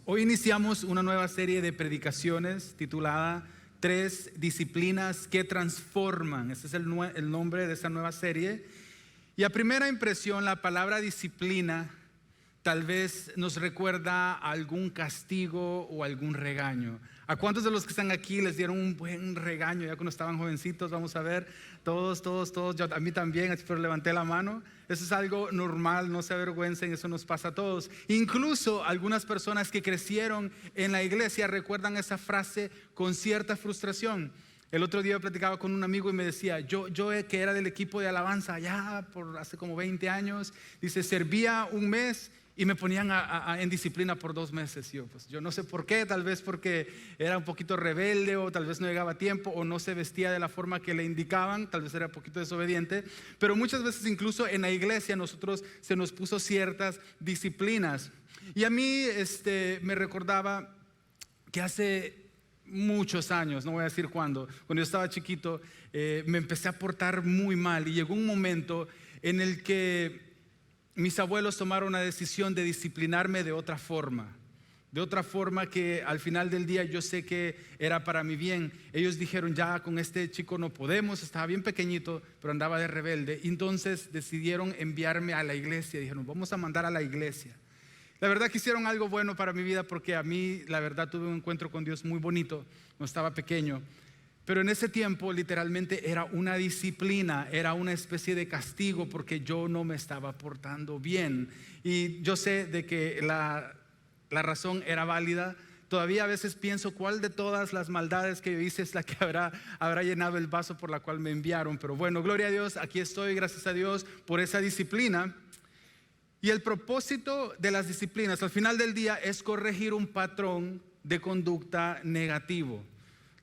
Hoy iniciamos una nueva serie de predicaciones titulada Tres disciplinas que transforman. Ese es el nombre de esta nueva serie. Y a primera impresión, la palabra disciplina tal vez nos recuerda a algún castigo o algún regaño. ¿A cuántos de los que están aquí les dieron un buen regaño ya cuando estaban jovencitos? Vamos a ver, todos. A mí también, pero levanté la mano. Eso es algo normal, no se avergüencen, eso nos pasa a todos. Incluso algunas personas que crecieron en la iglesia recuerdan esa frase con cierta frustración. El otro día platicaba con un amigo y me decía, yo que era del equipo de alabanza allá por hace como 20 años, dice, servía un mes y me ponían en disciplina por 2 meses. Yo no sé por qué, tal vez porque era un poquito rebelde o tal vez no llegaba a tiempo o no se vestía de la forma que le indicaban, tal vez era un poquito desobediente, pero muchas veces incluso en la iglesia nosotros se nos puso ciertas disciplinas. Y a mí me recordaba que hace muchos años, no voy a decir cuándo, cuando yo estaba chiquito, me empecé a portar muy mal y llegó un momento en el que mis abuelos tomaron la decisión de disciplinarme de otra forma que al final del día yo sé que era para mi bien. Ellos dijeron, ya con este chico no podemos, estaba bien pequeñito, pero andaba de rebelde. Entonces decidieron enviarme a la iglesia, dijeron, vamos a mandar a la iglesia. La verdad que hicieron algo bueno para mi vida porque a mí, la verdad, tuve un encuentro con Dios muy bonito, no estaba pequeño. Pero en ese tiempo literalmente era una disciplina, era una especie de castigo porque yo no me estaba portando bien. Y yo sé de que la razón era válida. Todavía a veces pienso cuál de todas las maldades que yo hice es la que habrá llenado el vaso por la cual me enviaron. Pero bueno, gloria a Dios, aquí estoy, gracias a Dios por esa disciplina. Y el propósito de las disciplinas al final del día es corregir un patrón de conducta negativo.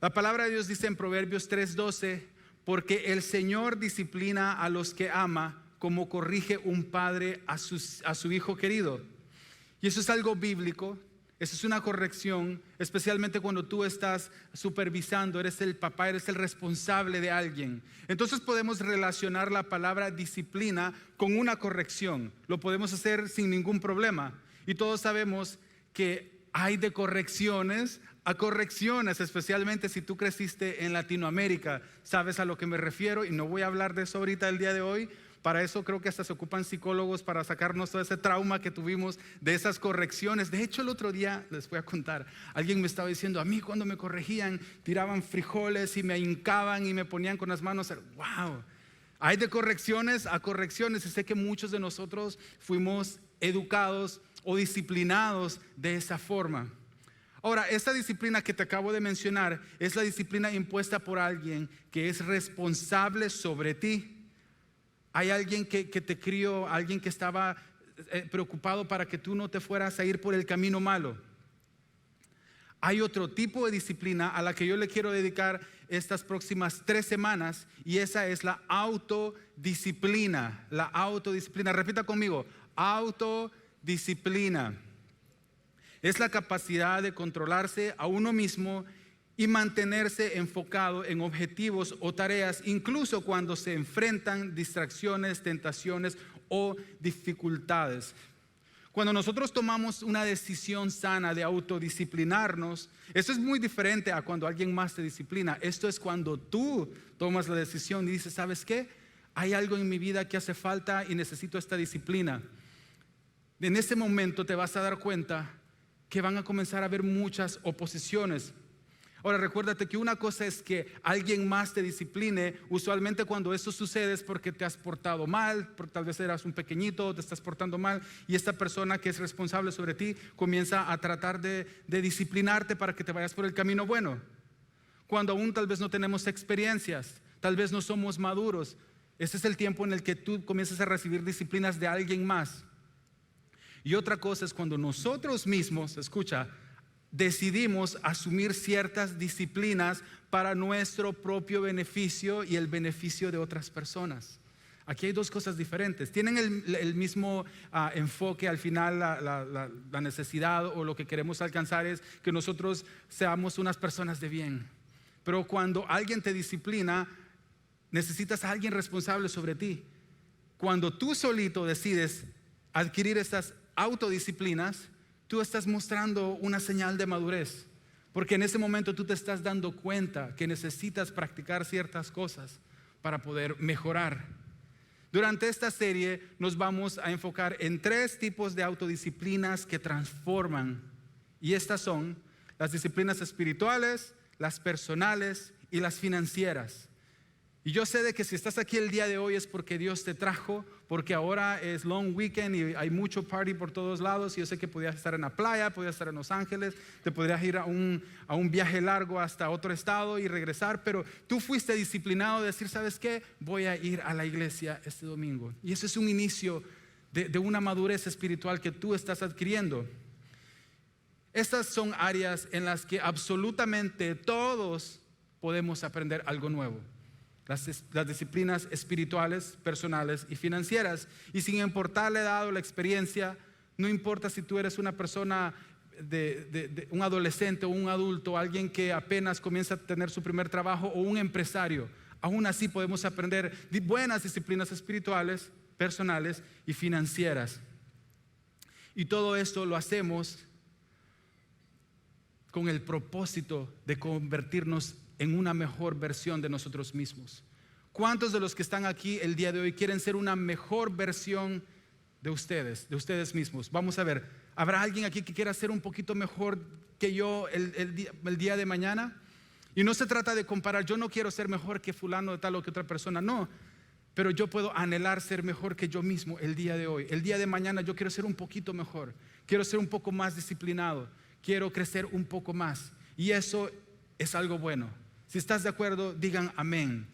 La palabra de Dios dice en Proverbios 3:12, porque el Señor disciplina a los que ama como corrige un padre a su hijo querido. Y eso es algo bíblico, eso es una corrección, especialmente cuando tú estás supervisando, eres el papá, eres el responsable de alguien. Entonces podemos relacionar la palabra disciplina con una corrección, lo podemos hacer sin ningún problema. Y todos sabemos que hay de correcciones a correcciones, especialmente si tú creciste en Latinoamérica, sabes a lo que me refiero y no voy a hablar de eso ahorita el día de hoy. Para eso creo que hasta se ocupan psicólogos para sacarnos todo ese trauma que tuvimos de esas correcciones. De hecho, el otro día, les voy a contar, alguien me estaba diciendo, a mí cuando me corregían, tiraban frijoles y me hincaban y me ponían con las manos. Wow, hay de correcciones a correcciones y sé que muchos de nosotros fuimos educados o disciplinados de esa forma. Ahora, esta disciplina que te acabo de mencionar es la disciplina impuesta por alguien que es responsable sobre ti. Hay alguien que te crió, alguien que estaba preocupado para que tú no te fueras a ir por el camino malo. Hay otro tipo de disciplina a la que yo le quiero dedicar estas próximas 3 semanas y esa es la autodisciplina. La autodisciplina, repita conmigo, autodisciplina. Es la capacidad de controlarse a uno mismo y mantenerse enfocado en objetivos o tareas, incluso cuando se enfrentan distracciones, tentaciones o dificultades. Cuando nosotros tomamos una decisión sana de autodisciplinarnos, eso es muy diferente a cuando alguien más te disciplina. Esto es cuando tú tomas la decisión y dices, ¿sabes qué? Hay algo en mi vida que hace falta y necesito esta disciplina. En ese momento te vas a dar cuenta que van a comenzar a haber muchas oposiciones. Ahora recuérdate que una cosa es que alguien más te discipline. Usualmente cuando eso sucede es porque te has portado mal, porque tal vez eras un pequeñito, te estás portando mal y esta persona que es responsable sobre ti comienza a tratar de disciplinarte para que te vayas por el camino bueno. Cuando aún tal vez no tenemos experiencias, tal vez no somos maduros, ese es el tiempo en el que tú comienzas a recibir disciplinas de alguien más. Y otra cosa es cuando nosotros mismos, escucha, decidimos asumir ciertas disciplinas para nuestro propio beneficio y el beneficio de otras personas. Aquí hay 2 cosas diferentes. Tienen el mismo enfoque. Al final la necesidad o lo que queremos alcanzar es que nosotros seamos unas personas de bien. Pero cuando alguien te disciplina, necesitas a alguien responsable sobre ti. Cuando tú solito decides adquirir estas autodisciplinas, tú estás mostrando una señal de madurez, porque en ese momento tú te estás dando cuenta que necesitas practicar ciertas cosas para poder mejorar. Durante esta serie nos vamos a enfocar en 3 tipos de autodisciplinas que transforman, y estas son las disciplinas espirituales, las personales y las financieras. Y yo sé de que si estás aquí el día de hoy es porque Dios te trajo, porque ahora es long weekend y hay mucho party por todos lados. Y yo sé que podías estar en la playa, podías estar en Los Ángeles, te podrías ir a un viaje largo hasta otro estado y regresar, pero tú fuiste disciplinado de decir, ¿sabes qué? Voy a ir a la iglesia este domingo. Y eso es un inicio de una madurez espiritual que tú estás adquiriendo. Estas son áreas en las que absolutamente todos podemos aprender algo nuevo. Las disciplinas espirituales, personales y financieras. Y sin importar la edad o la experiencia, no importa si tú eres una persona, un adolescente o un adulto, alguien que apenas comienza a tener su primer trabajo o un empresario, aún así podemos aprender buenas disciplinas espirituales, personales y financieras. Y todo esto lo hacemos con el propósito de convertirnos en una mejor versión de nosotros mismos. ¿Cuántos de los que están aquí el día de hoy quieren ser una mejor versión de ustedes mismos? Vamos a ver, ¿habrá alguien aquí que quiera ser un poquito mejor que yo el día de mañana? Y no se trata de comparar, yo no quiero ser mejor que fulano de tal o que otra persona, no. Pero yo puedo anhelar ser mejor que yo mismo el día de hoy. El día de mañana yo quiero ser un poquito mejor, quiero ser un poco más disciplinado, quiero crecer un poco más. Y eso es algo bueno. Si estás de acuerdo, digan amén.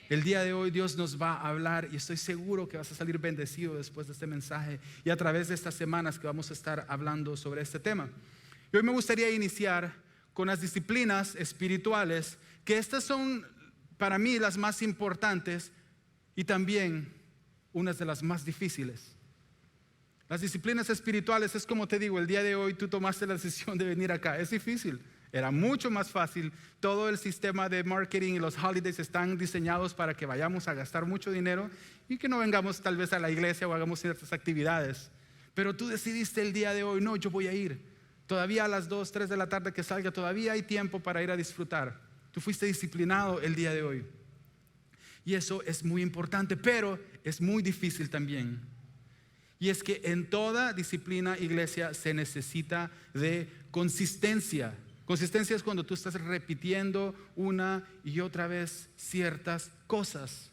El día de hoy Dios nos va a hablar y estoy seguro que vas a salir bendecido después de este mensaje y a través de estas semanas que vamos a estar hablando sobre este tema. Y hoy me gustaría iniciar con las disciplinas espirituales, que estas son para mí las más importantes y también unas de las más difíciles. Las disciplinas espirituales es como te digo, el día de hoy tú tomaste la decisión de venir acá. Es difícil. Era mucho más fácil. Todo el sistema de marketing y los holidays están diseñados para que vayamos a gastar mucho dinero y que no vengamos tal vez a la iglesia o hagamos ciertas actividades. Pero tú decidiste el día de hoy, no, yo voy a ir. Todavía a las 2, 3 de la tarde que salga, todavía hay tiempo para ir a disfrutar. Tú fuiste disciplinado el día de hoy. Y eso es muy importante, pero es muy difícil también. Y es que en toda disciplina, iglesia, se necesita de consistencia. Consistencia es cuando tú estás repitiendo una y otra vez ciertas cosas.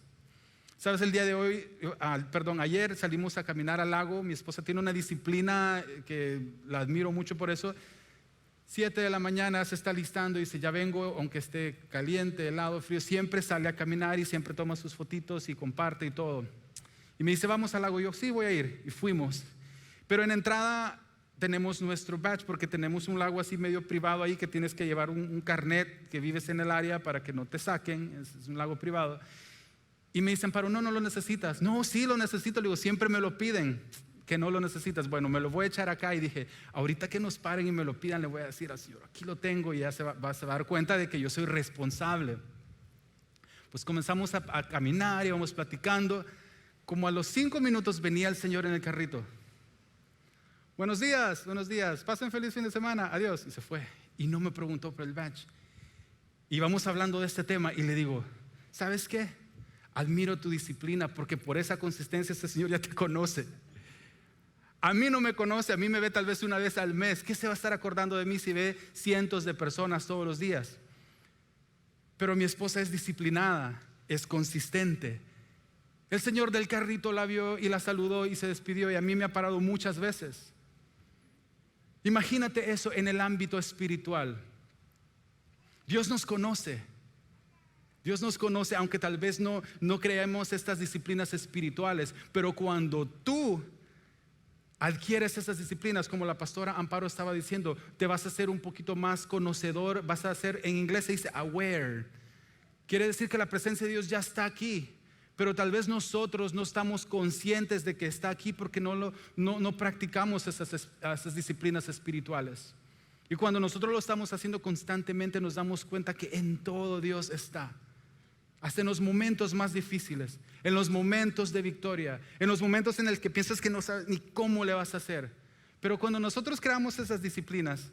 Sabes, el día de hoy, ayer salimos a caminar al lago. Mi esposa tiene una disciplina que la admiro mucho por eso. 7 de la mañana se está listando y dice, ya vengo, aunque esté caliente, helado, frío. Siempre sale a caminar y siempre toma sus fotitos y comparte y todo. Y me dice, vamos al lago. Y yo, sí, voy a ir. Y fuimos. Pero en entrada tenemos nuestro badge porque tenemos un lago así medio privado ahí que tienes que llevar un carnet que vives en el área para que no te saquen. Es un lago privado. Y me dicen, pero no lo necesitas. No, sí lo necesito. Le digo, siempre me lo piden que no lo necesitas. Bueno, me lo voy a echar acá. Y dije, ahorita que nos paren y me lo pidan, le voy a decir al Señor, aquí lo tengo y ya se va a dar cuenta de que yo soy responsable. Pues comenzamos a caminar, íbamos platicando. Como a los 5 minutos venía el Señor en el carrito. Buenos días, pasen feliz fin de semana, adiós. Y se fue, y no me preguntó por el badge. Y vamos hablando de este tema y le digo, ¿sabes qué? Admiro tu disciplina porque por esa consistencia este Señor ya te conoce. A mí no me conoce, a mí me ve tal vez una vez al mes. ¿Qué se va a estar acordando de mí si ve cientos de personas todos los días? Pero mi esposa es disciplinada, es consistente. El señor del carrito la vio y la saludó y se despidió, y a mí me ha parado muchas veces. Imagínate eso en el ámbito espiritual. Dios nos conoce. Dios nos conoce, aunque tal vez no creemos estas disciplinas espirituales, pero cuando tú adquieres esas disciplinas, como la pastora Amparo estaba diciendo, te vas a hacer un poquito más conocedor, vas a ser, en inglés se dice aware. Quiere decir que la presencia de Dios ya está aquí, pero tal vez nosotros no estamos conscientes de que está aquí porque no practicamos esas disciplinas espirituales. Y cuando nosotros lo estamos haciendo constantemente, nos damos cuenta que en todo Dios está. Hasta en los momentos más difíciles, en los momentos de victoria, en los momentos en los que piensas que no sabes ni cómo le vas a hacer. Pero cuando nosotros creamos esas disciplinas,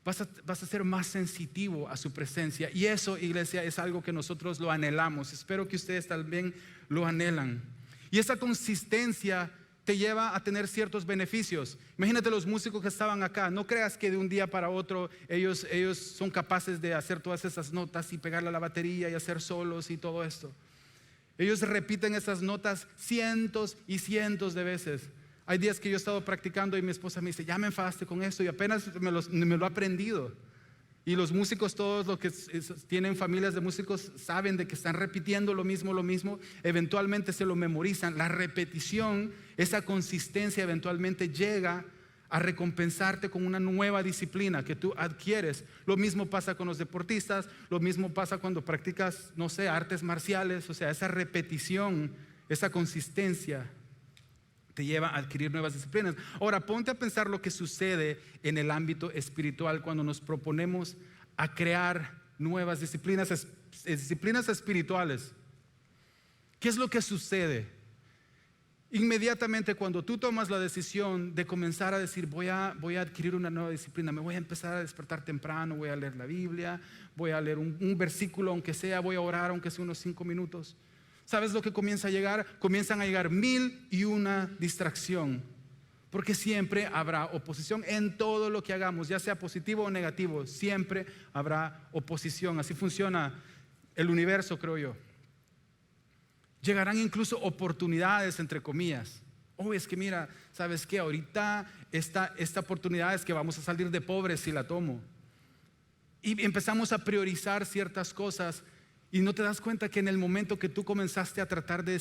vas a ser más sensitivo a su presencia. Y eso, iglesia, es algo que nosotros lo anhelamos. Espero que ustedes también lo anhelan. Y esa consistencia te lleva a tener ciertos beneficios. Imagínate los músicos que estaban acá. No creas que de un día para otro ellos son capaces de hacer todas esas notas y pegarle a la batería y hacer solos y todo esto. Ellos repiten esas notas cientos y cientos de veces. Hay días que yo he estado practicando y mi esposa me dice, ya me enfadaste con esto, y apenas me lo he aprendido. Y los músicos, todos los que tienen familias de músicos, saben de que están repitiendo lo mismo, eventualmente se lo memorizan. La repetición, esa consistencia eventualmente llega a recompensarte con una nueva disciplina que tú adquieres. Lo mismo pasa con los deportistas, lo mismo pasa cuando practicas, no sé, artes marciales. O sea, esa repetición, esa consistencia te lleva a adquirir nuevas disciplinas. Ahora, ponte a pensar lo que sucede en el ámbito espiritual cuando nos proponemos a crear nuevas disciplinas espirituales. ¿Qué es lo que sucede? Inmediatamente cuando tú tomas la decisión de comenzar a decir, voy a adquirir una nueva disciplina, me voy a empezar a despertar temprano, voy a leer la Biblia, voy a leer un versículo aunque sea, voy a orar aunque sea unos 5 minutos. ¿Sabes lo que comienza a llegar? Comienzan a llegar 1001 distracción, porque siempre habrá oposición en todo lo que hagamos, ya sea positivo o negativo, siempre habrá oposición. Así funciona el universo, creo yo. Llegarán incluso oportunidades, entre comillas. Es que mira, ¿sabes qué? Ahorita esta oportunidad es que vamos a salir de pobres si la tomo. Y empezamos a priorizar ciertas cosas. Y no te das cuenta que en el momento que tú comenzaste a tratar de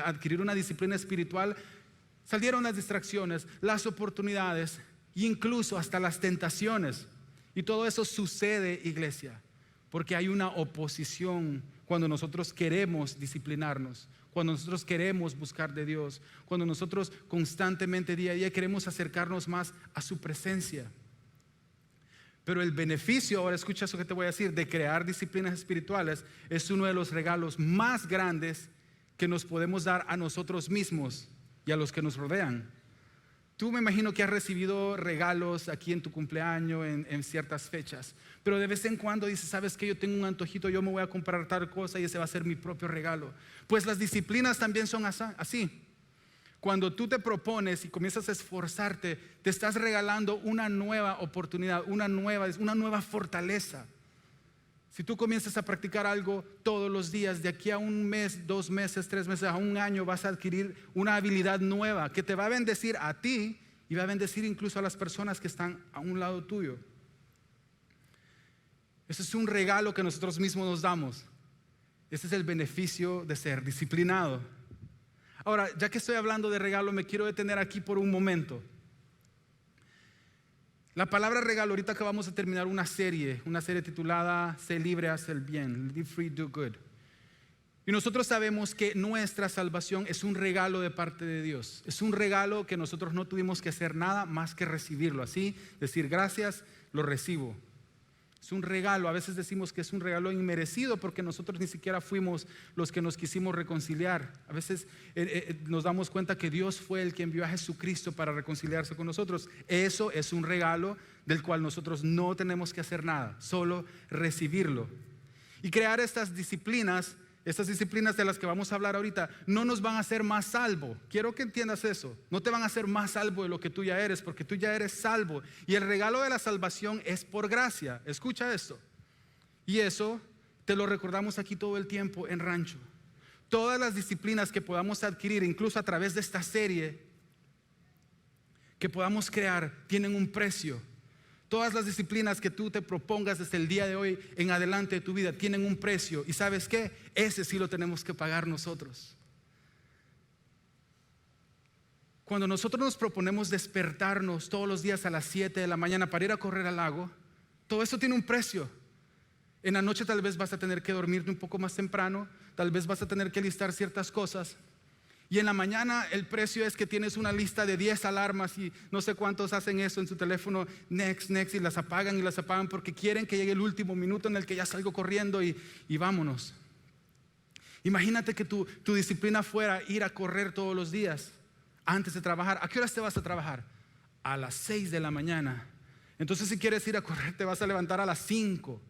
adquirir una disciplina espiritual, salieron las distracciones, las oportunidades e incluso hasta las tentaciones. Y todo eso sucede, iglesia, porque hay una oposición cuando nosotros queremos disciplinarnos, cuando nosotros queremos buscar de Dios, cuando nosotros constantemente día a día queremos acercarnos más a su presencia. Pero el beneficio, ahora escucha eso que te voy a decir, de crear disciplinas espirituales es uno de los regalos más grandes que nos podemos dar a nosotros mismos y a los que nos rodean. Tú me imagino que has recibido regalos aquí en tu cumpleaños, en ciertas fechas, pero de vez en cuando dices, ¿sabes qué? Yo tengo un antojito, yo me voy a comprar tal cosa y ese va a ser mi propio regalo. Pues las disciplinas también son así. Cuando tú te propones y comienzas a esforzarte, te estás regalando una nueva oportunidad, una nueva fortaleza. Si tú comienzas a practicar algo todos los días, de aquí a 1 mes, 2 meses, 3 meses, a 1 año, vas a adquirir una habilidad nueva que te va a bendecir a ti y va a bendecir incluso a las personas que están a un lado tuyo. Ese es un regalo que nosotros mismos nos damos. Ese es el beneficio de ser disciplinado. Ahora, ya que estoy hablando de regalo, me quiero detener aquí por un momento. La palabra regalo, ahorita que vamos a terminar una serie titulada Sé libre, haz el bien, Live free, do good. Y nosotros sabemos que nuestra salvación es un regalo de parte de Dios. Es un regalo que nosotros no tuvimos que hacer nada más que recibirlo. Así, decir gracias, lo recibo. Es un regalo. A veces decimos que es un regalo inmerecido porque nosotros ni siquiera fuimos los que nos quisimos reconciliar. A veces nos damos cuenta que Dios fue el que envió a Jesucristo para reconciliarse con nosotros. Eso es un regalo del cual nosotros no tenemos que hacer nada, solo recibirlo. Y crear estas disciplinas de las que vamos a hablar ahorita, no nos van a hacer más salvo. Quiero que entiendas eso. No te van a hacer más salvo de lo que tú ya eres, porque tú ya eres salvo. Y el regalo de la salvación es por gracia. Escucha esto. Y eso te lo recordamos aquí todo el tiempo en Rancho. Todas las disciplinas que podamos adquirir, incluso a través de esta serie, que podamos crear, tienen un precio. Todas las disciplinas que tú te propongas desde el día de hoy en adelante de tu vida tienen un precio. ¿Y sabes qué? Ese sí lo tenemos que pagar nosotros. Cuando nosotros nos proponemos despertarnos todos los días a las 7 de la mañana para ir a correr al lago, todo eso tiene un precio. En la noche tal vez vas a tener que dormirte un poco más temprano, tal vez vas a tener que listar ciertas cosas. Y en la mañana el precio es que tienes una lista de 10 alarmas y no sé cuántos hacen eso en su teléfono, next, y las apagan porque quieren que llegue el último minuto en el que ya salgo corriendo y vámonos. Imagínate que tu disciplina fuera ir a correr todos los días antes de trabajar. ¿A qué horas te vas a trabajar? a las 6 de la mañana. Entonces si quieres ir a correr, te vas a levantar a las 5.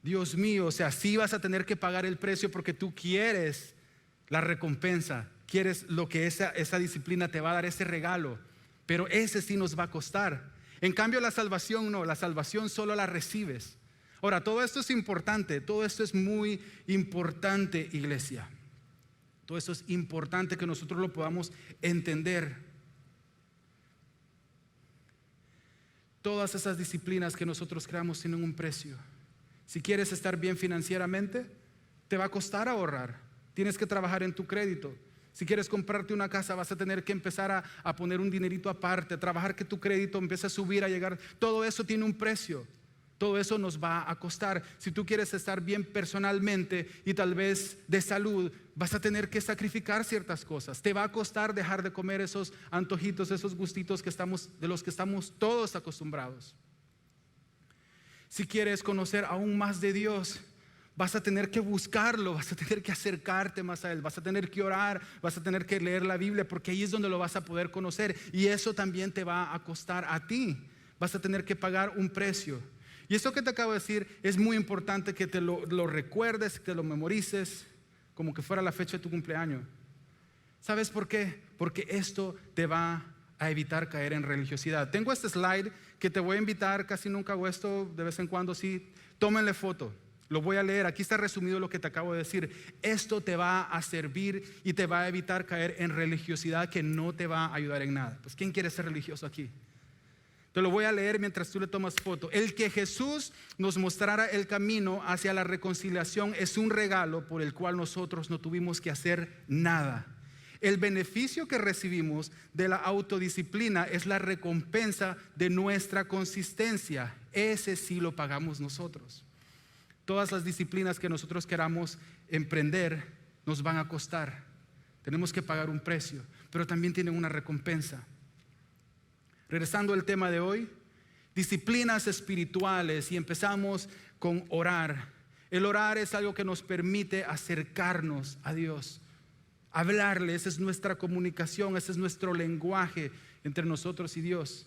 Dios mío, o sea, sí vas a tener que pagar el precio porque tú quieres la recompensa, quieres lo que esa disciplina te va a dar, ese regalo, pero ese sí nos va a costar. En cambio la salvación no, la salvación solo la recibes. Ahora, todo esto es importante, todo esto es muy importante, iglesia. Todo esto es importante que nosotros lo podamos entender. Todas esas disciplinas que nosotros creamos tienen un precio. Si quieres estar bien financieramente, te va a costar ahorrar. Tienes que trabajar en tu crédito. Si quieres comprarte una casa, vas a tener que empezar a poner un dinerito aparte, a trabajar que tu crédito empiece a subir, a llegar. Todo eso tiene un precio. Todo eso nos va a costar. Si tú quieres estar bien personalmente y tal vez de salud, vas a tener que sacrificar ciertas cosas. Te va a costar dejar de comer esos antojitos, esos gustitos de los que estamos todos acostumbrados. Si quieres conocer aún más de Dios, vas a tener que buscarlo, vas a tener que acercarte más a Él, vas a tener que orar, vas a tener que leer la Biblia, porque ahí es donde lo vas a poder conocer. Y eso también te va a costar a ti. Vas a tener que pagar un precio. Y esto que te acabo de decir es muy importante que te lo recuerdes, que te lo memorices, como que fuera la fecha de tu cumpleaños. ¿Sabes por qué? Porque esto te va a evitar caer en religiosidad. Tengo este slide que te voy a invitar, casi nunca hago esto, de vez en cuando sí. Tómenle foto, lo voy a leer, aquí está resumido lo que te acabo de decir. Esto te va a servir y te va a evitar caer en religiosidad que no te va a ayudar en nada. Pues ¿quién quiere ser religioso aquí? Te lo voy a leer mientras tú le tomas foto. El que Jesús nos mostrara el camino hacia la reconciliación es un regalo por el cual nosotros no tuvimos que hacer nada. El beneficio que recibimos de la autodisciplina es la recompensa de nuestra consistencia. Ese sí lo pagamos nosotros. Todas las disciplinas que nosotros queramos emprender nos van a costar. Tenemos que pagar un precio, pero también tienen una recompensa. Regresando al tema de hoy, disciplinas espirituales, y empezamos con orar. El orar es algo que nos permite acercarnos a Dios, hablarle. Esa es nuestra comunicación, ese es nuestro lenguaje entre nosotros y Dios.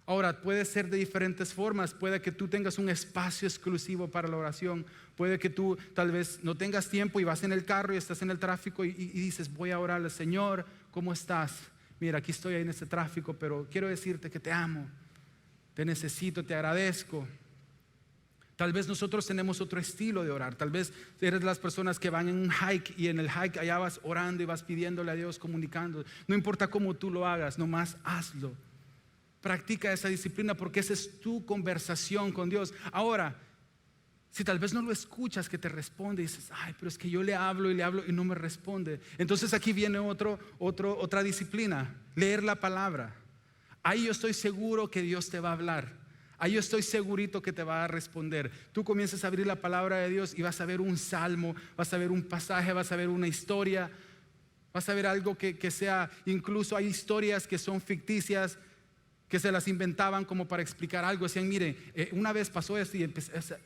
Ahora, puede ser de diferentes formas. Puede que tú tengas un espacio exclusivo para la oración. Puede que tú tal vez no tengas tiempo y vas en el carro y estás en el tráfico y dices, voy a orarle, Señor, ¿cómo estás? Mira, aquí estoy en este tráfico, pero quiero decirte que te amo, te necesito, te agradezco. Tal vez nosotros tenemos otro estilo de orar. Tal vez eres de las personas que van en un hike y en el hike allá vas orando y vas pidiéndole a Dios, comunicando. No importa cómo tú lo hagas, nomás hazlo. Practica esa disciplina porque esa es tu conversación con Dios. Ahora, si tal vez no lo escuchas que te responde y dices, ay, pero es que yo le hablo y no me responde. Entonces aquí viene otra disciplina, leer la palabra. Ahí yo estoy seguro que Dios te va a hablar. Ahí yo estoy segurito que te va a responder. Tú comienzas a abrir la palabra de Dios y vas a ver un salmo, vas a ver un pasaje, vas a ver una historia, vas a ver algo que sea, incluso hay historias que son ficticias, que se las inventaban como para explicar algo. Decían, mire, una vez pasó esto y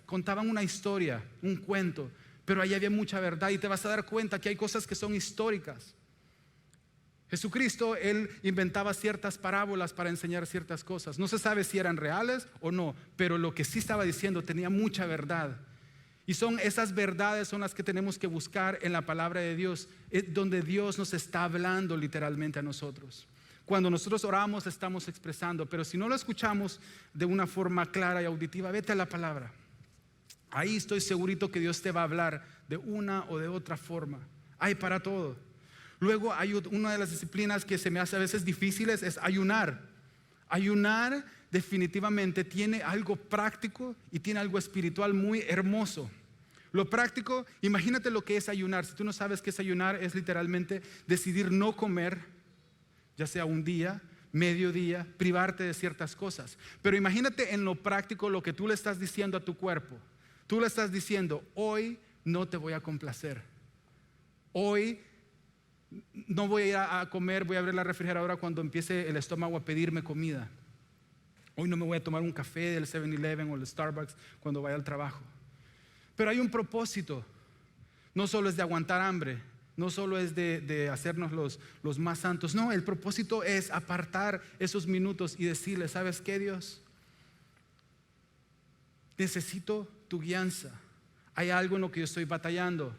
contaban una historia, un cuento, pero ahí había mucha verdad y te vas a dar cuenta que hay cosas que son históricas. Jesucristo, Él inventaba ciertas parábolas para enseñar ciertas cosas. No se sabe si eran reales o no, pero lo que sí estaba diciendo tenía mucha verdad. Y son esas verdades son las que tenemos que buscar en la palabra de Dios, donde Dios nos está hablando literalmente a nosotros. Cuando nosotros oramos estamos expresando, pero si no lo escuchamos de una forma clara y auditiva, vete a la palabra. Ahí estoy segurito que Dios te va a hablar de una o de otra forma. Hay para todo. Luego hay una de las disciplinas que se me hace a veces difíciles, es ayunar. Ayunar definitivamente tiene algo práctico y tiene algo espiritual muy hermoso. Lo práctico, imagínate lo que es ayunar. Si tú no sabes qué es ayunar, es literalmente decidir no comer, ya sea un día, mediodía, privarte de ciertas cosas. Pero imagínate en lo práctico lo que tú le estás diciendo a tu cuerpo. Tú le estás diciendo, hoy no te voy a complacer. Hoy no voy a ir a comer, voy a abrir la refrigeradora cuando empiece el estómago a pedirme comida. Hoy no me voy a tomar un café del 7-Eleven o el Starbucks cuando vaya al trabajo. Pero hay un propósito. No solo es de aguantar hambre, No solo es de hacernos los más santos. No, el propósito es apartar esos minutos y decirle, ¿sabes qué, Dios? Necesito tu guianza. Hay algo en lo que yo estoy batallando.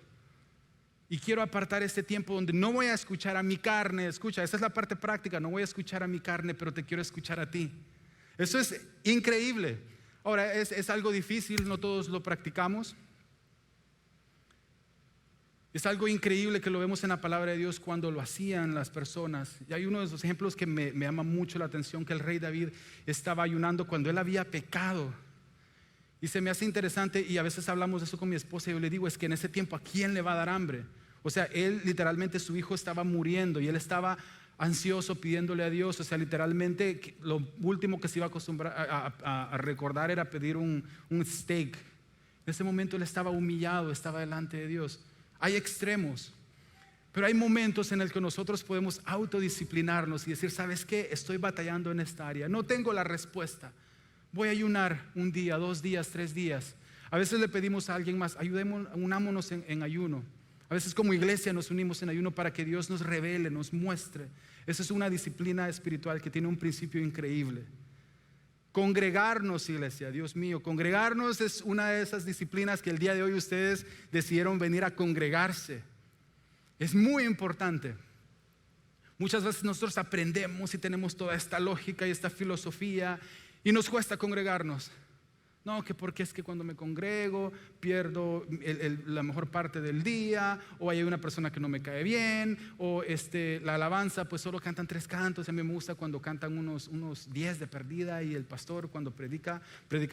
Y quiero apartar este tiempo donde no voy a escuchar a mi carne. Escucha, esa es la parte práctica. No voy a escuchar a mi carne, pero te quiero escuchar a ti. Eso es increíble. Ahora, es algo difícil, no todos lo practicamos. Es algo increíble que lo vemos en la palabra de Dios cuando lo hacían las personas. Y hay uno de esos ejemplos que me llama mucho la atención, que el rey David estaba ayunando cuando él había pecado. Y se me hace interesante, y a veces hablamos de eso con mi esposa, y yo le digo, es que en ese tiempo, ¿a quién le va a dar hambre? O sea, él literalmente, su hijo estaba muriendo y él estaba ansioso pidiéndole a Dios. O sea, literalmente lo último que se iba a acostumbrar a recordar era pedir un steak. En ese momento él estaba humillado, estaba delante de Dios. Hay extremos, pero hay momentos en el que nosotros podemos autodisciplinarnos y decir, ¿sabes qué? Estoy batallando en esta área, no tengo la respuesta. Voy a ayunar un día, 2 días, 3 días. A veces le pedimos a alguien más, unámonos en ayuno. A veces como iglesia nos unimos en ayuno para que Dios nos revele, nos muestre. Esa es una disciplina espiritual que tiene un principio increíble. Congregarnos, iglesia, Dios mío, congregarnos es una de esas disciplinas que el día de hoy ustedes decidieron venir a congregarse. Es muy importante. Muchas veces nosotros aprendemos y tenemos toda esta lógica y esta filosofía y nos cuesta congregarnos. No, que porque es que cuando me congrego pierdo la mejor parte del día, o hay una persona que no me cae bien, o la alabanza pues solo cantan 3 cantos. A mí me gusta cuando cantan unos 10 de perdida, y el pastor cuando predica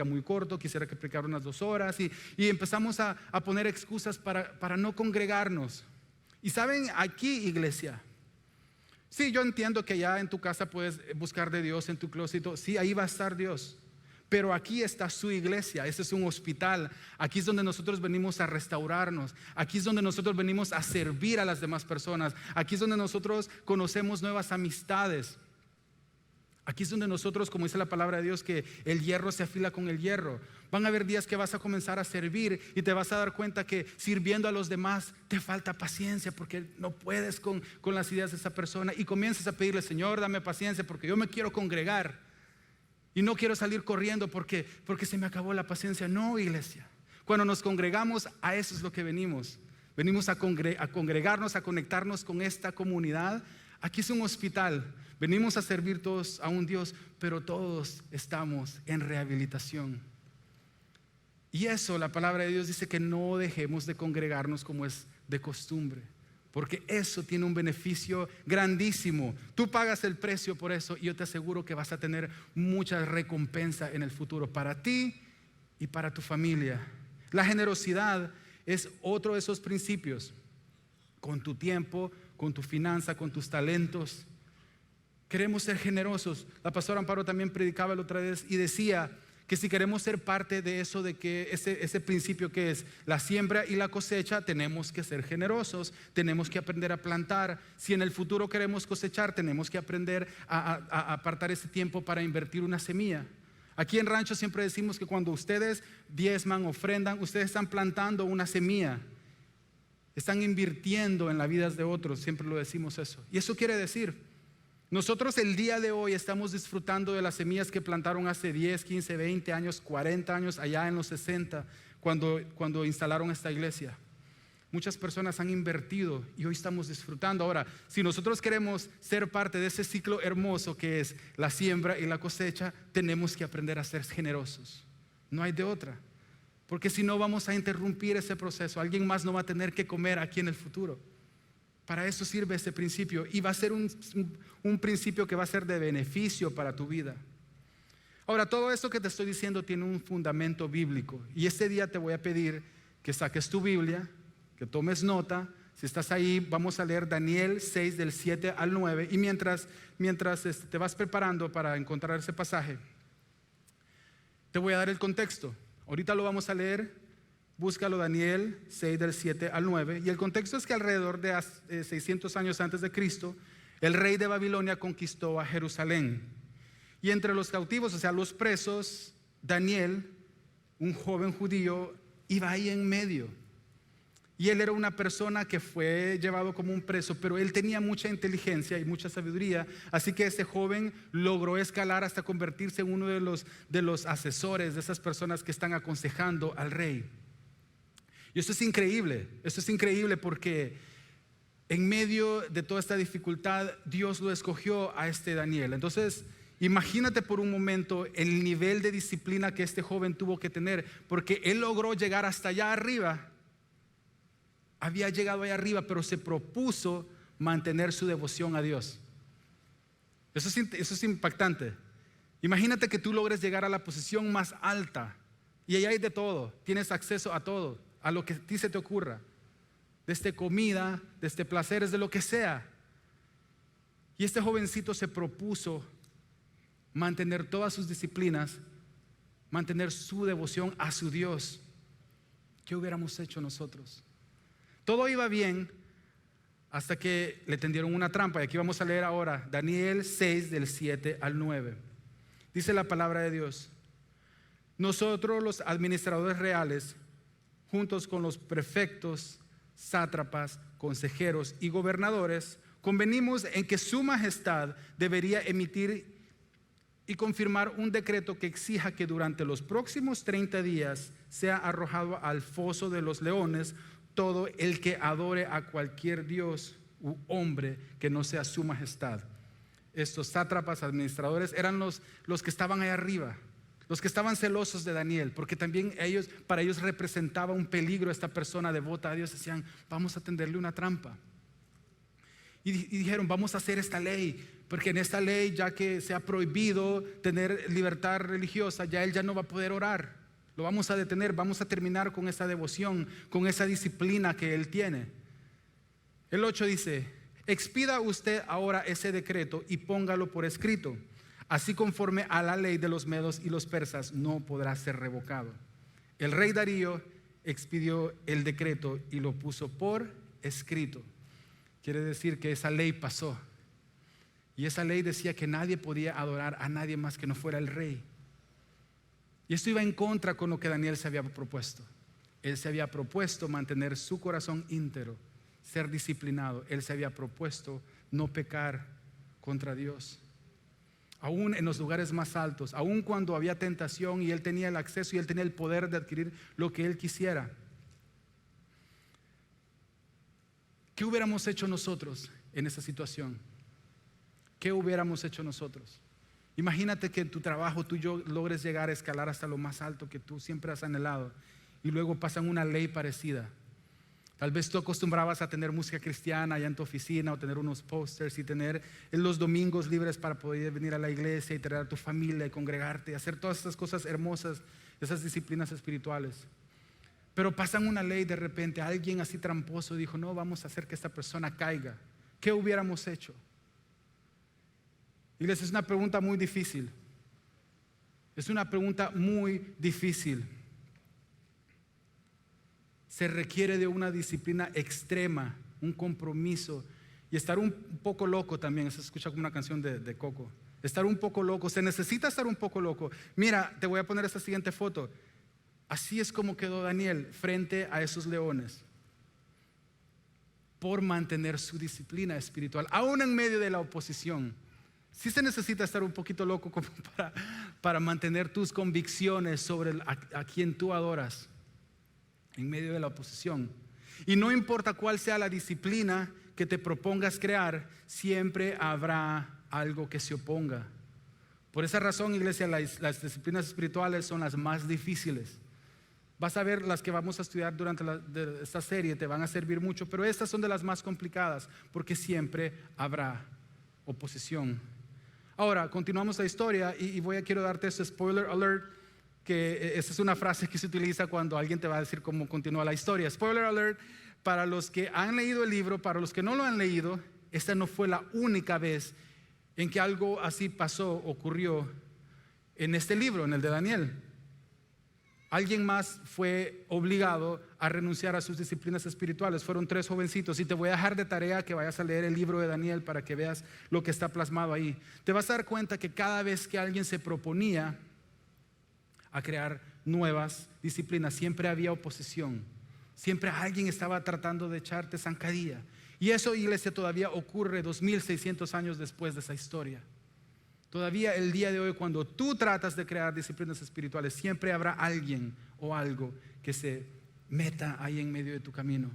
muy corto, quisiera que predicara unas 2 horas, y empezamos a poner excusas para no congregarnos. Y saben, aquí, iglesia, sí, yo entiendo que ya en tu casa puedes buscar de Dios, en tu closet, sí, ahí va a estar Dios. Pero aquí está su iglesia, ese es un hospital. Aquí es donde nosotros venimos a restaurarnos. Aquí es donde nosotros venimos a servir a las demás personas. Aquí es donde nosotros conocemos nuevas amistades. Aquí es donde nosotros, como dice la palabra de Dios, que el hierro se afila con el hierro. Van a haber días que vas a comenzar a servir y te vas a dar cuenta que sirviendo a los demás te falta paciencia porque no puedes con las ideas de esa persona, y comienzas a pedirle, Señor, dame paciencia porque yo me quiero congregar. Y no quiero salir corriendo porque se me acabó la paciencia. No, iglesia. Cuando nos congregamos, a eso es lo que venimos. Venimos a congregarnos, a conectarnos con esta comunidad. Aquí es un hospital. Venimos a servir todos a un Dios, pero todos estamos en rehabilitación. Y eso, la palabra de Dios dice que no dejemos de congregarnos como es de costumbre, porque eso tiene un beneficio grandísimo. Tú pagas el precio por eso, y yo te aseguro que vas a tener mucha recompensa en el futuro para ti y para tu familia. La generosidad es otro de esos principios. Con tu tiempo, con tu finanza, con tus talentos. Queremos ser generosos. La pastora Amparo también predicaba la otra vez y decía que si queremos ser parte de eso, de que ese principio que es la siembra y la cosecha, tenemos que ser generosos, tenemos que aprender a plantar. Si en el futuro queremos cosechar, tenemos que aprender a apartar ese tiempo para invertir una semilla. Aquí en Rancho siempre decimos que cuando ustedes diezman, ofrendan, ustedes están plantando una semilla, están invirtiendo en las vidas de otros, siempre lo decimos eso. Y eso quiere decir, nosotros el día de hoy estamos disfrutando de las semillas que plantaron hace 10, 15, 20 años, 40 años, allá en los 60, cuando instalaron esta iglesia. Muchas personas han invertido y hoy estamos disfrutando. Ahora, si nosotros queremos ser parte de ese ciclo hermoso que es la siembra y la cosecha, tenemos que aprender a ser generosos. No hay de otra, porque si no vamos a interrumpir ese proceso. Alguien más no va a tener que comer aquí en el futuro. Para eso sirve ese principio, y va a ser un principio que va a ser de beneficio para tu vida. Ahora, todo esto que te estoy diciendo tiene un fundamento bíblico, y este día te voy a pedir que saques tu Biblia, que tomes nota. Si estás ahí, vamos a leer Daniel 6 del 7 al 9, y mientras te vas preparando para encontrar ese pasaje, te voy a dar el contexto. Ahorita lo vamos a leer. Búscalo, Daniel 6 del 7 al 9. Y el contexto es que alrededor de 600 años antes de Cristo, el rey de Babilonia conquistó a Jerusalén. Y entre los cautivos, o sea, los presos, Daniel, un joven judío, iba ahí en medio. Y él era una persona que fue llevado como un preso, pero él tenía mucha inteligencia y mucha sabiduría. Así que ese joven logró escalar hasta convertirse en uno de los asesores de esas personas que están aconsejando al rey. Y esto es increíble porque en medio de toda esta dificultad, Dios lo escogió a este Daniel. Entonces, imagínate por un momento el nivel de disciplina que este joven tuvo que tener, porque él logró llegar hasta allá arriba. Había llegado allá arriba, pero se propuso mantener su devoción a Dios. Eso es impactante. Imagínate que tú logres llegar a la posición más alta y ahí hay de todo, tienes acceso a todo, a lo que a ti se te ocurra, desde comida, desde placeres, de lo que sea. Y este jovencito se propuso mantener todas sus disciplinas, mantener su devoción a su Dios. ¿Qué hubiéramos hecho nosotros? Todo iba bien hasta que le tendieron una trampa. Y aquí vamos a leer ahora Daniel 6 del 7 al 9. Dice la palabra de Dios: nosotros los administradores reales, juntos con los prefectos, sátrapas, consejeros y gobernadores, convenimos en que su majestad debería emitir y confirmar un decreto que exija que durante los próximos 30 días sea arrojado al foso de los leones todo el que adore a cualquier dios u hombre que no sea su majestad. Estos sátrapas, administradores, eran los que estaban ahí arriba, los que estaban celosos de Daniel, porque también para ellos representaba un peligro esta persona devota a Dios. Decían: vamos a tenderle una trampa. Y dijeron: vamos a hacer esta ley, porque en esta ley, ya que se ha prohibido tener libertad religiosa, ya él ya no va a poder orar. Lo vamos a detener, vamos a terminar con esa devoción, con esa disciplina que él tiene. El 8 dice: expida usted ahora ese decreto y póngalo por escrito. Así, conforme a la ley de los medos y los persas, no podrá ser revocado. El rey Darío expidió el decreto y lo puso por escrito. Quiere decir que esa ley pasó. Y esa ley decía que nadie podía adorar a nadie más que no fuera el rey. Y esto iba en contra con lo que Daniel se había propuesto. Él se había propuesto mantener su corazón íntegro, ser disciplinado. Él se había propuesto no pecar contra Dios. Aún en los lugares más altos, aún cuando había tentación y él tenía el acceso y él tenía el poder de adquirir lo que él quisiera. ¿Qué hubiéramos hecho nosotros en esa situación? ¿Qué hubiéramos hecho nosotros? Imagínate que en tu trabajo tú logres llegar a escalar hasta lo más alto que tú siempre has anhelado y luego pasan una ley parecida. Tal vez tú acostumbrabas a tener música cristiana allá en tu oficina, o tener unos pósters y tener los domingos libres para poder venir a la iglesia y traer a tu familia y congregarte y hacer todas esas cosas hermosas, esas disciplinas espirituales. Pero pasan una ley de repente, alguien así tramposo dijo: no, vamos a hacer que esta persona caiga. ¿Qué hubiéramos hecho? Y les es una pregunta muy difícil. Es una pregunta muy difícil. Se requiere de una disciplina extrema, un compromiso y estar un poco loco también. Eso se escucha como una canción de Coco. Estar un poco loco, se necesita estar un poco loco. Mira, te voy a poner esta siguiente foto. Así es como quedó Daniel frente a esos leones, por mantener su disciplina espiritual, aún en medio de la oposición. Sí se necesita estar un poquito loco como para mantener tus convicciones sobre a quien tú adoras en medio de la oposición. Y no importa cuál sea la disciplina que te propongas crear, siempre habrá algo que se oponga. Por esa razón, iglesia, las disciplinas espirituales son las más difíciles. Vas a ver las que vamos a estudiar durante esta serie, te van a servir mucho, pero estas son de las más complicadas porque siempre habrá oposición. Ahora, continuamos la historia y quiero darte este spoiler alert, que esa es una frase que se utiliza cuando alguien te va a decir cómo continúa la historia. Spoiler alert, para los que han leído el libro, para los que no lo han leído, esta no fue la única vez en que algo así ocurrió en este libro, en el de Daniel. Alguien más fue obligado a renunciar a sus disciplinas espirituales. Fueron 3 jovencitos y te voy a dejar de tarea que vayas a leer el libro de Daniel para que veas lo que está plasmado ahí. Te vas a dar cuenta que cada vez que alguien se proponía a crear nuevas disciplinas, siempre había oposición. Siempre alguien estaba tratando de echarte zancadilla. Y eso, iglesia, todavía ocurre 2600 años después de esa historia. Todavía el día de hoy, cuando tú tratas de crear disciplinas espirituales, siempre habrá alguien o algo que se meta ahí en medio de tu camino.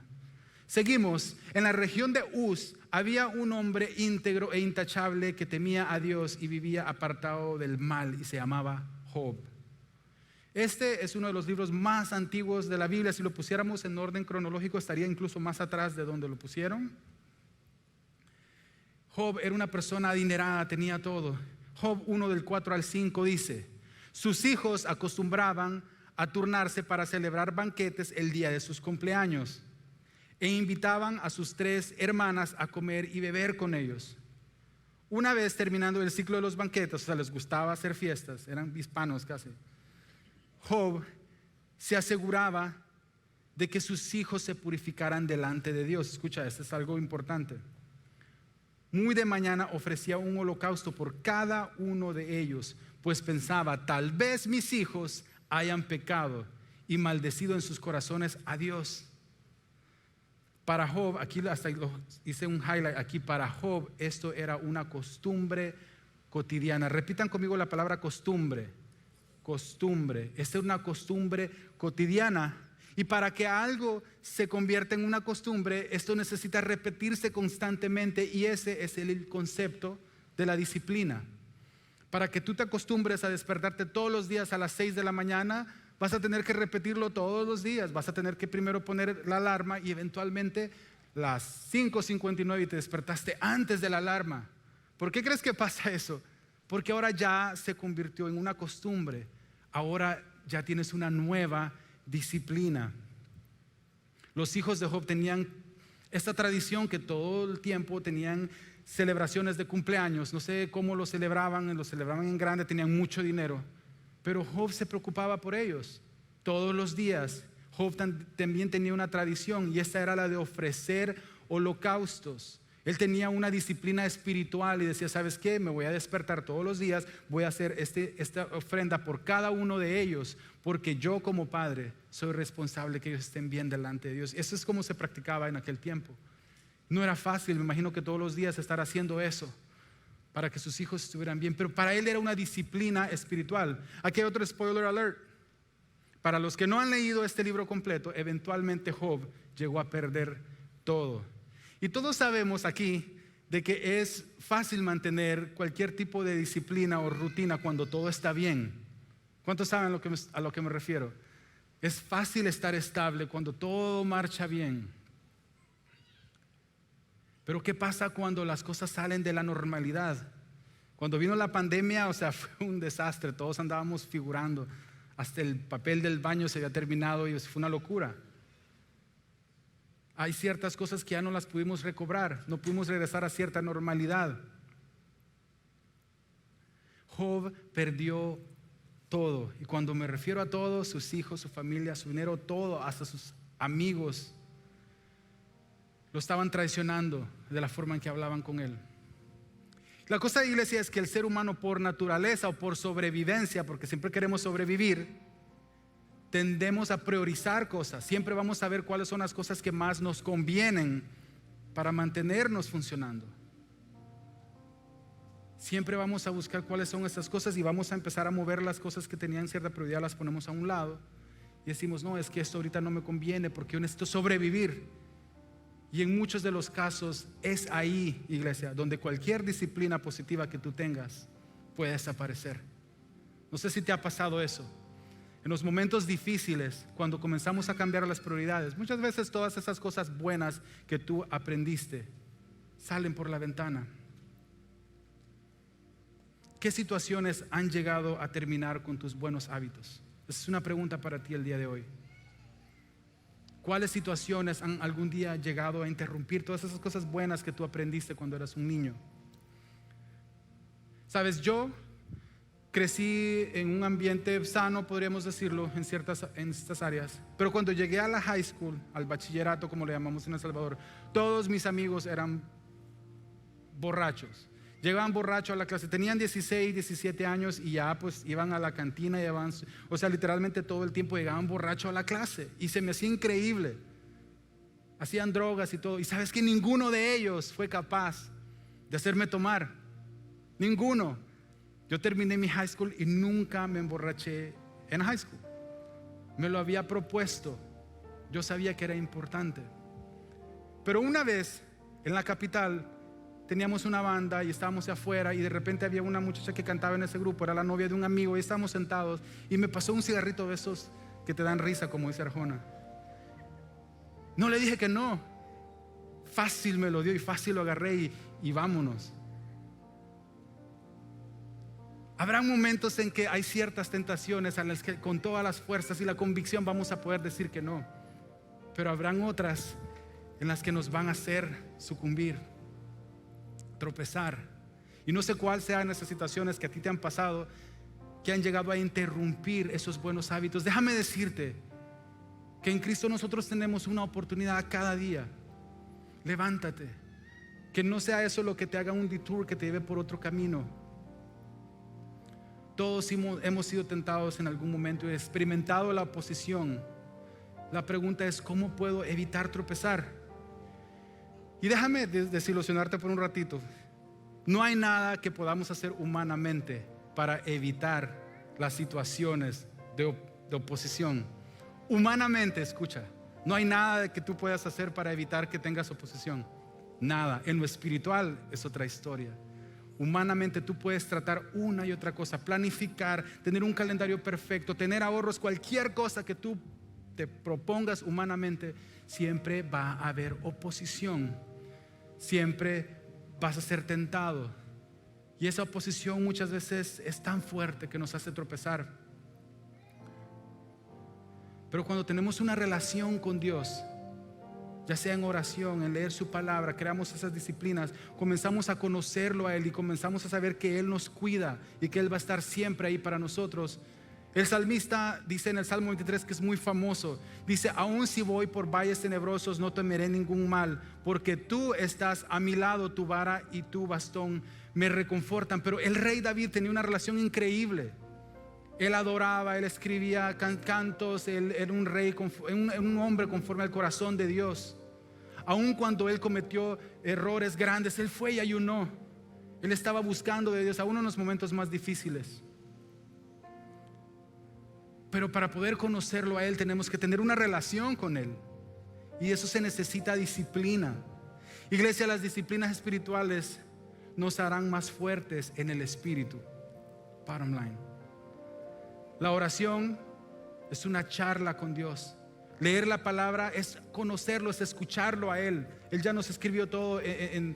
Seguimos. En la región de Uz había un hombre íntegro e intachable que temía a Dios y vivía apartado del mal, y se llamaba Job. Este es uno de los libros más antiguos de la Biblia. Si lo pusiéramos en orden cronológico, estaría incluso más atrás de donde lo pusieron. Job era una persona adinerada, tenía todo. Job 1 del 4 al 5 dice: sus hijos acostumbraban a turnarse para celebrar banquetes el día de sus cumpleaños, e invitaban a sus 3 hermanas a comer y beber con ellos. Una vez terminando el ciclo de los banquetes, o sea, les gustaba hacer fiestas, eran hispanos casi, Job se aseguraba de que sus hijos se purificaran delante de Dios. Escucha, esto es algo importante. Muy de mañana ofrecía un holocausto por cada uno de ellos, pues pensaba: tal vez mis hijos hayan pecado y maldecido en sus corazones a Dios. Para Job, aquí hasta hice un highlight aquí, para Job esto era una costumbre cotidiana. Repitan conmigo la palabra costumbre. Costumbre. Esta es una costumbre cotidiana. Y para que algo se convierta en una costumbre, esto necesita repetirse constantemente, y ese es el concepto de la disciplina. Para que tú te acostumbres a despertarte todos los días a las 6 de la mañana, vas a tener que repetirlo todos los días. Vas a tener que primero poner la alarma y eventualmente las 5:59 y te despertaste antes de la alarma. ¿Por qué crees que pasa eso? Porque ahora ya se convirtió en una costumbre. Ahora ya tienes una nueva disciplina. Los hijos de Job tenían esta tradición que todo el tiempo tenían celebraciones de cumpleaños. No sé cómo lo celebraban en grande, tenían mucho dinero. Pero Job se preocupaba por ellos todos los días. Job también tenía una tradición, y esta era la de ofrecer holocaustos. Él tenía una disciplina espiritual y decía: ¿sabes qué? Me voy a despertar todos los días, voy a hacer esta ofrenda por cada uno de ellos, porque yo como padre soy responsable que ellos estén bien delante de Dios. Eso es como se practicaba en aquel tiempo. No era fácil, me imagino que todos los días estar haciendo eso para que sus hijos estuvieran bien, pero para él era una disciplina espiritual. Aquí hay otro spoiler alert. Para los que no han leído este libro completo, eventualmente Job llegó a perder todo. Y todos sabemos aquí de que es fácil mantener cualquier tipo de disciplina o rutina cuando todo está bien. ¿Cuántos saben a lo que me refiero? Es fácil estar estable cuando todo marcha bien. Pero ¿qué pasa cuando las cosas salen de la normalidad? Cuando vino la pandemia, o sea, fue un desastre. Todos andábamos figurando. Hasta el papel del baño se había terminado y fue una locura. Hay ciertas cosas que ya no las pudimos recobrar, no pudimos regresar a cierta normalidad. Job perdió todo, y cuando me refiero a todo, sus hijos, su familia, su dinero, todo, hasta sus amigos, lo estaban traicionando de la forma en que hablaban con él. La cosa de iglesia es que el ser humano, por naturaleza o por sobrevivencia, porque siempre queremos sobrevivir, tendemos a priorizar cosas. Siempre vamos a ver cuáles son las cosas que más nos convienen para mantenernos funcionando. Siempre vamos a buscar cuáles son esas cosas y vamos a empezar a mover las cosas que tenían cierta prioridad, las ponemos a un lado y decimos: no, es que esto ahorita no me conviene porque yo necesito sobrevivir. Y en muchos de los casos es ahí, iglesia, donde cualquier disciplina positiva que tú tengas puede desaparecer. No sé si te ha pasado eso. En los momentos difíciles, cuando comenzamos a cambiar las prioridades, muchas veces todas esas cosas buenas que tú aprendiste salen por la ventana. ¿Qué situaciones han llegado a terminar con tus buenos hábitos? Esa es una pregunta para ti el día de hoy. ¿Cuáles situaciones han algún día llegado a interrumpir todas esas cosas buenas que tú aprendiste cuando eras un niño? Sabes, yo crecí en un ambiente sano, podríamos decirlo, en estas áreas. Pero cuando llegué a la high school, al bachillerato, como le llamamos en El Salvador, todos mis amigos eran borrachos. Llegaban borrachos a la clase, tenían 16, 17 años y ya pues iban a la cantina, o sea, literalmente todo el tiempo llegaban borrachos a la clase. Y se me hacía increíble. hacían drogas y todo. Y sabes que ninguno de ellos fue capaz de hacerme tomar. Ninguno. Yo terminé mi high school y nunca me emborraché en high school. Me lo había propuesto. Yo sabía que era importante. Pero una vez en la capital teníamos una banda y estábamos afuera y de repente había una muchacha que cantaba en ese grupo, era la novia de un amigo, y estábamos sentados y me pasó un cigarrito de esos que te dan risa, como dice Arjona. No le dije que no. Fácil me lo dio y fácil lo agarré y vámonos. Habrá momentos en que hay ciertas tentaciones a las que con todas las fuerzas y la convicción vamos a poder decir que no. Pero habrán otras en las que nos van a hacer sucumbir, tropezar. Y no sé cuál sean esas situaciones que a ti te han pasado, que han llegado a interrumpir esos buenos hábitos. Déjame decirte que en Cristo nosotros tenemos una oportunidad cada día. Levántate. Que no sea eso lo que te haga un detour, que te lleve por otro camino. Todos hemos sido tentados en algún momento y experimentado la oposición. La pregunta es, ¿cómo puedo evitar tropezar? Y déjame desilusionarte por un ratito. No hay nada que podamos hacer humanamente para evitar las situaciones de oposición. Humanamente, escucha, no hay nada que tú puedas hacer para evitar que tengas oposición. Nada. En lo espiritual es otra historia. Humanamente tú puedes tratar una y otra cosa, planificar, tener un calendario perfecto, tener ahorros, cualquier cosa que tú te propongas humanamente, siempre va a haber oposición. Siempre vas a ser tentado. Y esa oposición muchas veces es tan fuerte que nos hace tropezar. Pero cuando tenemos una relación con Dios, ya sea en oración, en leer su palabra, creamos esas disciplinas, comenzamos a conocerlo a Él y comenzamos a saber que Él nos cuida y que Él va a estar siempre ahí para nosotros. El salmista dice en el Salmo 23, que es muy famoso, dice: aun si voy por valles tenebrosos no temeré ningún mal, porque tú estás a mi lado, tu vara y tu bastón me reconfortan. Pero el rey David tenía una relación increíble. Él adoraba, él escribía cantos, él era un rey, un hombre conforme al corazón de Dios. Aun cuando él cometió errores grandes, él fue y ayunó. Él estaba buscando de Dios, aún en los momentos más difíciles. Pero para poder conocerlo a Él tenemos que tener una relación con Él. Y eso se necesita disciplina. Iglesia, las disciplinas espirituales nos harán más fuertes en el espíritu. Bottom line. La oración es una charla con Dios. Leer la palabra es conocerlo, es escucharlo a Él. Él ya nos escribió todo en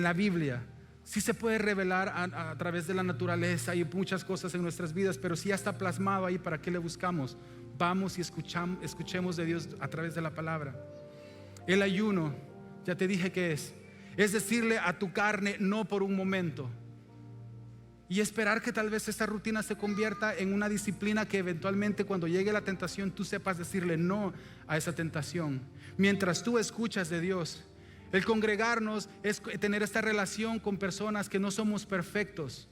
la Biblia. Sí se puede revelar a través de la naturaleza y muchas cosas en nuestras vidas, pero si ya está plasmado ahí, ¿para qué le buscamos? Vamos y escuchemos de Dios a través de la palabra. El ayuno, ya te dije que es decirle a tu carne no por un momento y esperar que tal vez esta rutina se convierta en una disciplina que eventualmente cuando llegue la tentación tú sepas decirle no a esa tentación. Mientras tú escuchas de Dios, el congregarnos es tener esta relación con personas que no somos perfectos.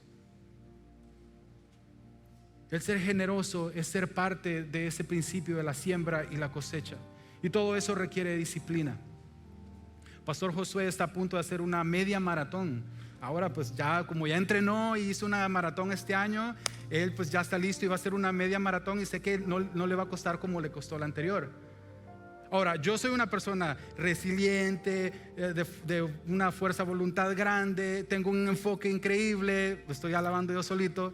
El ser generoso es ser parte de ese principio de la siembra y la cosecha. Y todo eso requiere disciplina. Pastor Josué está a punto de hacer una media maratón. Ahora pues ya como ya entrenó y hizo una maratón este año, él pues ya está listo y va a hacer una media maratón y sé que no le va a costar como le costó la anterior. Ahora, yo soy una persona resiliente, de una fuerza de voluntad grande, tengo un enfoque increíble, estoy alabando yo solito,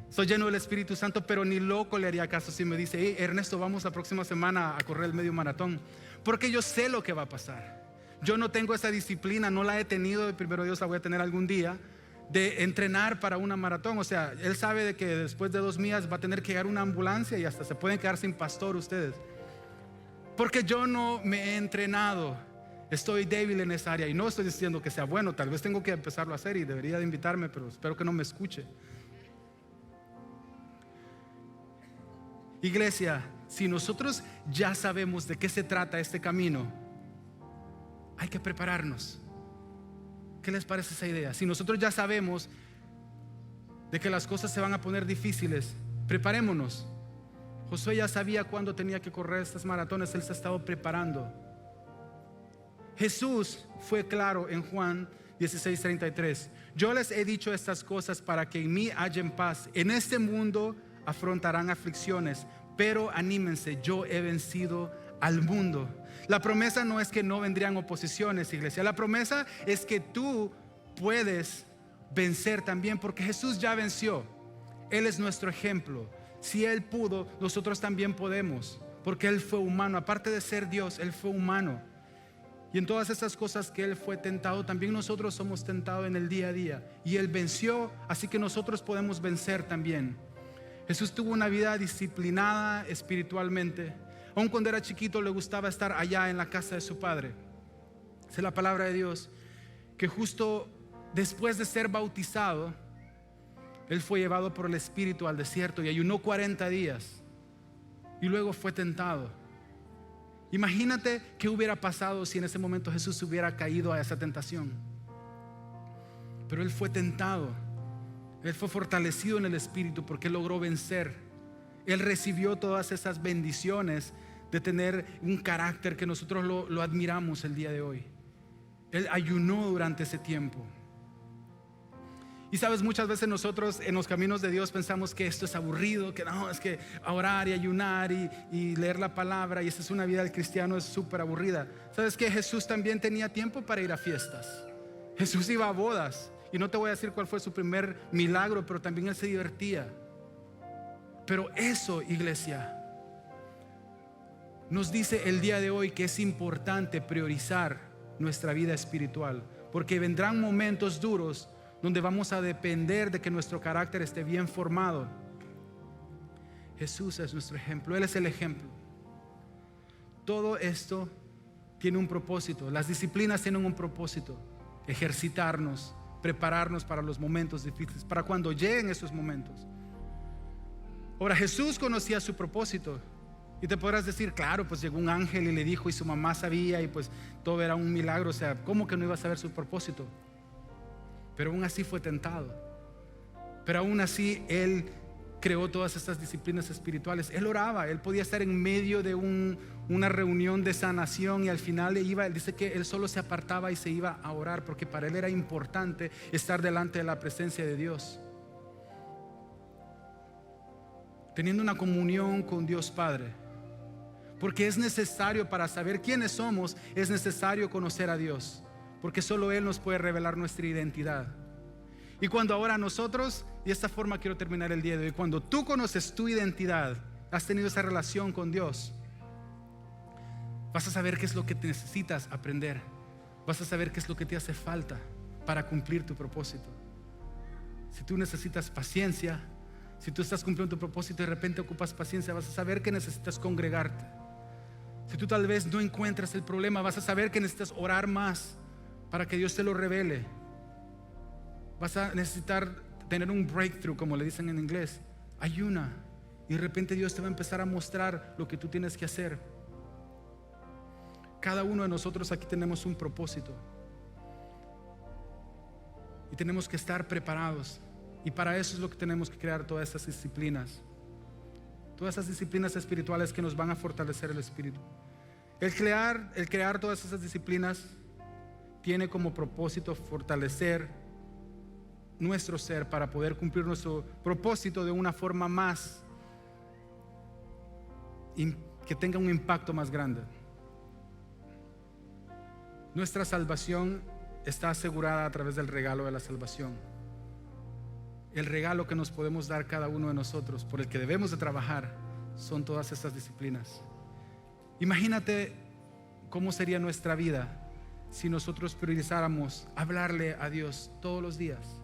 soy lleno del Espíritu Santo, pero ni loco le haría caso si me dice: hey, Ernesto, vamos la próxima semana a correr el medio maratón, porque yo sé lo que va a pasar. Yo no tengo esa disciplina, no la he tenido, primero Dios la voy a tener algún día, de entrenar para una maratón. O sea, él sabe de que después de 2 millas va a tener que llegar una ambulancia y hasta se pueden quedar sin pastor ustedes. Porque yo no me he entrenado, estoy débil en esa área y no estoy diciendo que sea bueno, tal vez tengo que empezarlo a hacer y debería de invitarme, pero espero que no me escuche. Iglesia, si nosotros ya sabemos de qué se trata este camino, hay que prepararnos. ¿Qué les parece esa idea? Si nosotros ya sabemos de que las cosas se van a poner difíciles, preparémonos. Josué ya sabía cuándo tenía que correr estas maratones, él se ha estado preparando. Jesús fue claro en Juan 16:33. Yo les he dicho estas cosas para que en mí hallen paz. En este mundo afrontarán aflicciones, pero anímense, yo he vencido al mundo. La promesa no es que no vendrían oposiciones, iglesia. La promesa es que tú puedes vencer también, porque Jesús ya venció. Él es nuestro ejemplo. Si Él pudo, nosotros también podemos, porque Él fue humano. Aparte de ser Dios, Él fue humano. Y en todas esas cosas que Él fue tentado, también nosotros somos tentados en el día a día. Y Él venció, así que nosotros podemos vencer también. Jesús tuvo una vida disciplinada espiritualmente. Aun cuando era chiquito le gustaba estar allá en la casa de su padre. Dice la palabra de Dios que justo después de ser bautizado, Él fue llevado por el Espíritu al desierto y ayunó 40 días. Y luego fue tentado. Imagínate qué hubiera pasado si en ese momento Jesús hubiera caído a esa tentación. Pero Él fue tentado. Él fue fortalecido en el Espíritu porque Él logró vencer. Él recibió todas esas bendiciones de tener un carácter que nosotros lo admiramos el día de hoy. Él ayunó durante ese tiempo. Y sabes, muchas veces nosotros en los caminos de Dios pensamos que esto es aburrido, que no, es que orar y ayunar y leer la palabra, y esa es una vida del cristiano, es súper aburrida. ¿Sabes que Jesús también tenía tiempo para ir a fiestas? Jesús iba a bodas, y no te voy a decir cuál fue su primer milagro, pero también Él se divertía. Pero eso, iglesia, nos dice el día de hoy que es importante priorizar nuestra vida espiritual, porque vendrán momentos duros donde vamos a depender de que nuestro carácter esté bien formado. Jesús es nuestro ejemplo, Él es el ejemplo. Todo esto tiene un propósito, las disciplinas tienen un propósito: ejercitarnos, prepararnos para los momentos difíciles, para cuando lleguen esos momentos. Ahora, Jesús conocía su propósito. Y te podrás decir, claro, pues llegó un ángel y le dijo, y su mamá sabía, y pues todo era un milagro. O sea, ¿cómo que no iba a saber su propósito? Pero aún así fue tentado. Pero aún así Él creó todas estas disciplinas espirituales. Él oraba, Él podía estar en medio de una reunión de sanación, y al final Él dice que Él solo se apartaba y se iba a orar, porque para Él era importante estar delante de la presencia de Dios, teniendo una comunión con Dios Padre. Porque es necesario, para saber quiénes somos, es necesario conocer a Dios, porque solo Él nos puede revelar nuestra identidad. Y cuando ahora nosotros, y de esta forma quiero terminar el día de hoy, cuando tú conoces tu identidad, has tenido esa relación con Dios, vas a saber qué es lo que necesitas aprender. Vas a saber qué es lo que te hace falta para cumplir tu propósito. Si tú necesitas paciencia, si tú estás cumpliendo tu propósito y de repente ocupas paciencia, vas a saber que necesitas congregarte. Si tú tal vez no encuentras el problema, vas a saber que necesitas orar más para que Dios te lo revele. Vas a necesitar tener un breakthrough, como le dicen en inglés. Ayuna, y de repente Dios te va a empezar a mostrar lo que tú tienes que hacer. Cada uno de nosotros aquí tenemos un propósito, y tenemos que estar preparados. Y para eso es lo que tenemos que crear todas estas disciplinas. Todas esas disciplinas espirituales que nos van a fortalecer el espíritu. El crear todas esas disciplinas tiene como propósito fortalecer nuestro ser para poder cumplir nuestro propósito de una forma más, que tenga un impacto más grande. Nuestra salvación está asegurada a través del regalo de la salvación. El regalo que nos podemos dar cada uno de nosotros, por el que debemos de trabajar, son todas estas disciplinas. Imagínate cómo sería nuestra vida si nosotros priorizáramos hablarle a Dios todos los días.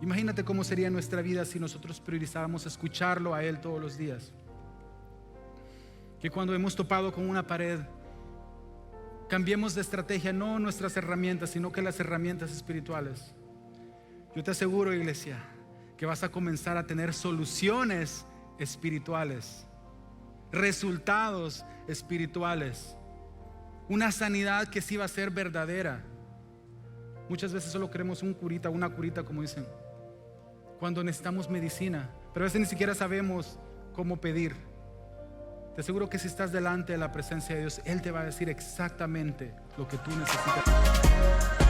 Imagínate cómo sería nuestra vida si nosotros priorizáramos escucharlo a Él todos los días. Que cuando hemos topado con una pared, cambiemos de estrategia, no nuestras herramientas, sino que las herramientas espirituales. Yo te aseguro, iglesia, que vas a comenzar a tener soluciones espirituales, resultados espirituales, una sanidad que sí va a ser verdadera. Muchas veces solo queremos una curita, como dicen, cuando necesitamos medicina, pero a veces ni siquiera sabemos cómo pedir. te aseguro que si estás delante de la presencia de Dios, Él te va a decir exactamente lo que tú necesitas.